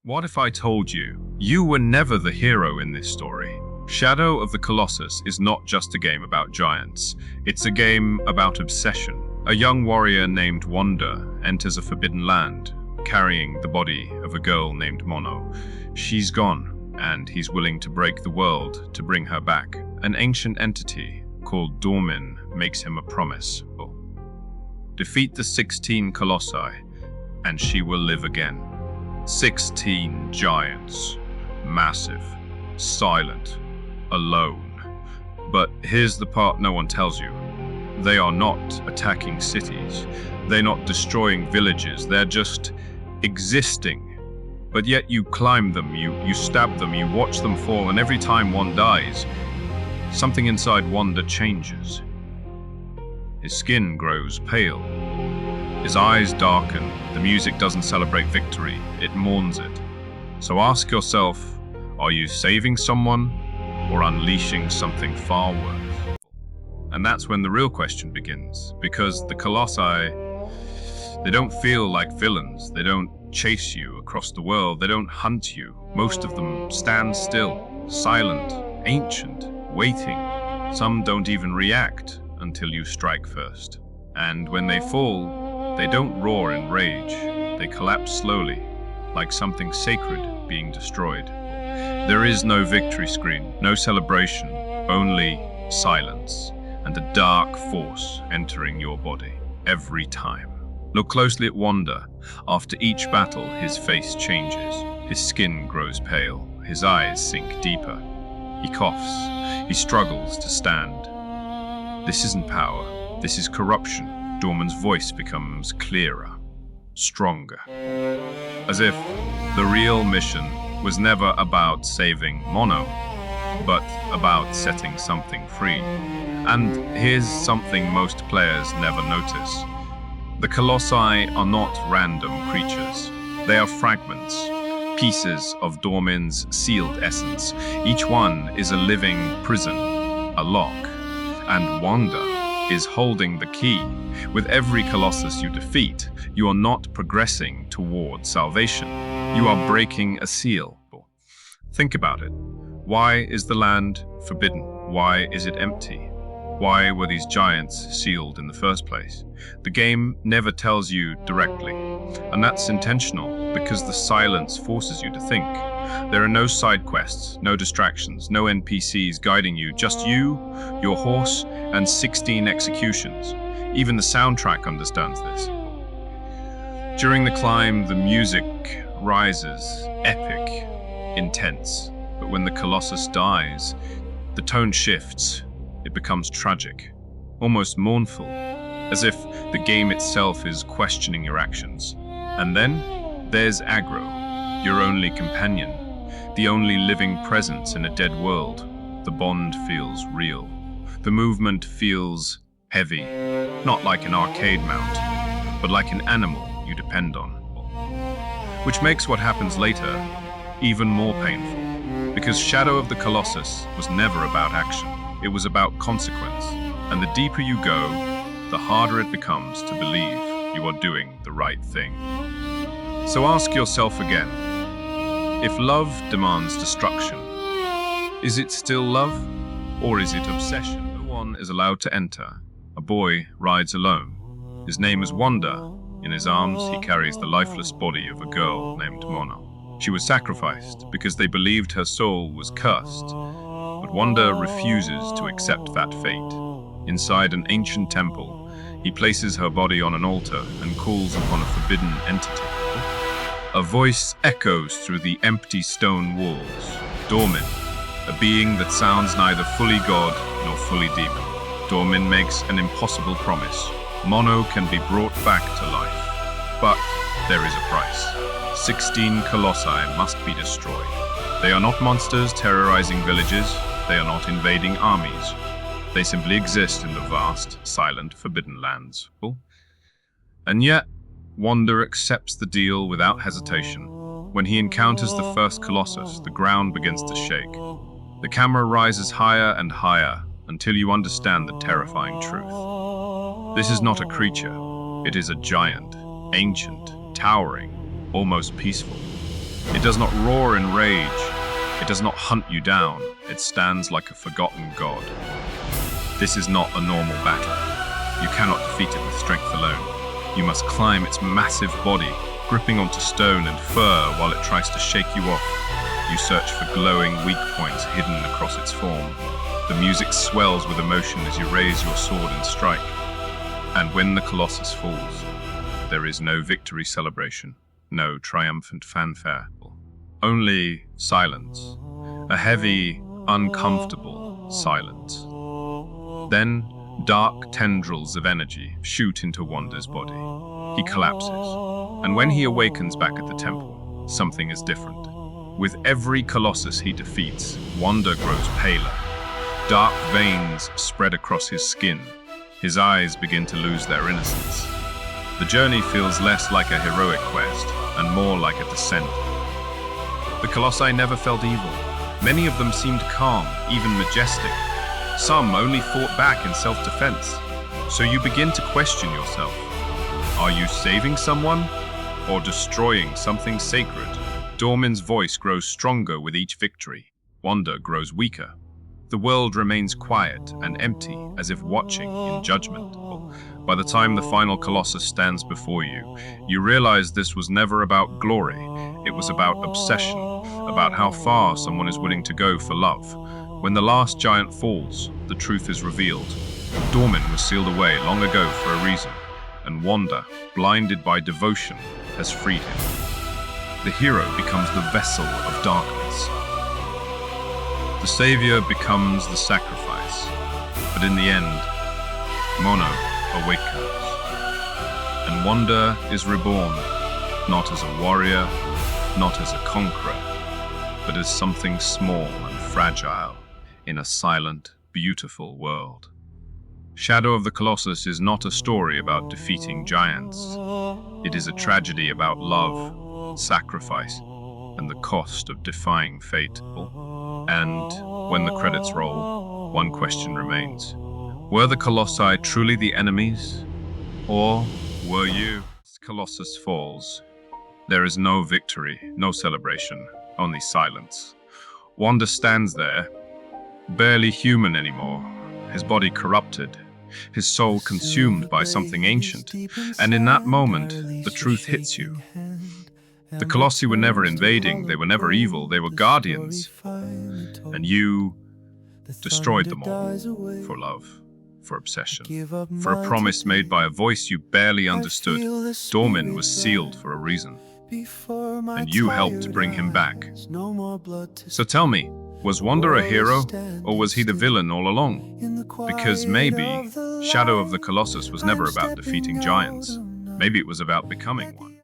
What if I told you, you were never the hero in this story? Shadow of the Colossus is not just a game about giants. It's a game about obsession. A young warrior named Wanda enters a forbidden land, carrying the body of a girl named Mono. She's gone, and he's willing to break the world to bring her back. An ancient entity called Dormin makes him a promise. Defeat the 16 Colossi, and she will live again. 16 giants, massive, silent, alone. But here's the part no one tells you. They are not attacking cities. They're not destroying villages. They're just existing. But yet you climb them, you stab them, you watch them fall, and every time one dies, something inside Wanda changes. His skin grows pale. His eyes darken. The music doesn't celebrate victory, it mourns it. So ask yourself, are you saving someone or unleashing something far worse? And that's when the real question begins, because the Colossi, they don't feel like villains. They don't chase you across the world. They don't hunt you. Most of them stand still, silent, ancient, waiting. Some don't even react until you strike first. And when they fall, they don't roar in rage. They collapse slowly, like something sacred being destroyed. There is no victory screen, no celebration, only silence and a dark force entering your body every time. Look closely at Wanda. After each battle, his face changes. His skin grows pale. His eyes sink deeper. He coughs. He struggles to stand. This isn't power. This is corruption. Dorman's voice becomes clearer, stronger. As if the real mission was never about saving Mono, but about setting something free. And here's something most players never notice. The Colossi are not random creatures. They are fragments, pieces of Dormin's sealed essence. Each one is a living prison, a lock. And Wanda is holding the key. With every Colossus you defeat, you are not progressing toward salvation. You are breaking a seal. Think about it. Why is the land forbidden? Why is it empty? Why were these giants sealed in the first place? The game never tells you directly, and that's intentional because the silence forces you to think. There are no side quests, no distractions, no NPCs guiding you, just you, your horse, and 16 executions. Even the soundtrack understands this. During the climb, the music rises, epic, intense. But when the Colossus dies, the tone shifts. It becomes tragic, almost mournful, as if the game itself is questioning your actions. And then there's Aggro, your only companion, the only living presence in a dead world. The bond feels real. The movement feels heavy, not like an arcade mount, but like an animal you depend on. Which makes what happens later even more painful, because Shadow of the Colossus was never about action. It was about consequence. And the deeper you go, the harder it becomes to believe you are doing the right thing. So ask yourself again, if love demands destruction, is it still love, or is it obsession? No one is allowed to enter. A boy rides alone. His name is Wanda. In his arms, he carries the lifeless body of a girl named Mono. She was sacrificed because they believed her soul was cursed. But Wanda refuses to accept that fate. Inside an ancient temple, he places her body on an altar and calls upon a forbidden entity. A voice echoes through the empty stone walls. Dormin, a being that sounds neither fully God nor fully demon. Dormin makes an impossible promise. Mono can be brought back to life. But there is a price. 16 Colossi must be destroyed. They are not monsters terrorizing villages. They are not invading armies. They simply exist in the vast, silent, forbidden lands. And yet, Wanda accepts the deal without hesitation. When he encounters the first Colossus, the ground begins to shake. The camera rises higher and higher until you understand the terrifying truth. This is not a creature. It is a giant, ancient, towering, almost peaceful. It does not roar in rage. It does not hunt you down. It stands like a forgotten god. This is not a normal battle. You cannot defeat it with strength alone. You must climb its massive body, gripping onto stone and fur while it tries to shake you off. You search for glowing weak points hidden across its form. The music swells with emotion as you raise your sword and strike. And when the Colossus falls, there is no victory celebration, no triumphant fanfare. Only silence, a heavy, uncomfortable silence. Then, dark tendrils of energy shoot into Wanda's body. He collapses, and when he awakens back at the temple, something is different. With every Colossus he defeats, Wanda grows paler. Dark veins spread across his skin. His eyes begin to lose their innocence. The journey feels less like a heroic quest and more like a descent. The Colossi never felt evil. Many of them seemed calm, even majestic. Some only fought back in self-defense. So you begin to question yourself. Are you saving someone or destroying something sacred? Dormin's voice grows stronger with each victory. Wanda grows weaker. The world remains quiet and empty, as if watching in judgment. By the time the final Colossus stands before you, you realize this was never about glory. It was about obsession, about how far someone is willing to go for love. When the last giant falls, the truth is revealed. Dormin was sealed away long ago for a reason, and Wanda, blinded by devotion, has freed him. The hero becomes the vessel of darkness. The savior becomes the sacrifice. But in the end, Mono awakens. And Wanda is reborn, not as a warrior, not as a conqueror, but as something small and fragile in a silent, beautiful world. Shadow of the Colossus is not a story about defeating giants. It is a tragedy about love, sacrifice, and the cost of defying fate. And when the credits roll, one question remains. Were the Colossi truly the enemies? Or were you? Colossus falls. There is no victory, no celebration, only silence. Wanda stands there, barely human anymore, his body corrupted, his soul consumed by something ancient. And in that moment, the truth hits you. The Colossi were never invading, they were never evil, they were guardians. And you destroyed them all for love, for obsession, for a promise made by a voice you barely understood. Dormin was sealed for a reason, and you helped bring him back. So tell me, was Wanda a hero, or was he the villain all along? Because maybe Shadow of the Colossus was never about defeating giants. Maybe it was about becoming one.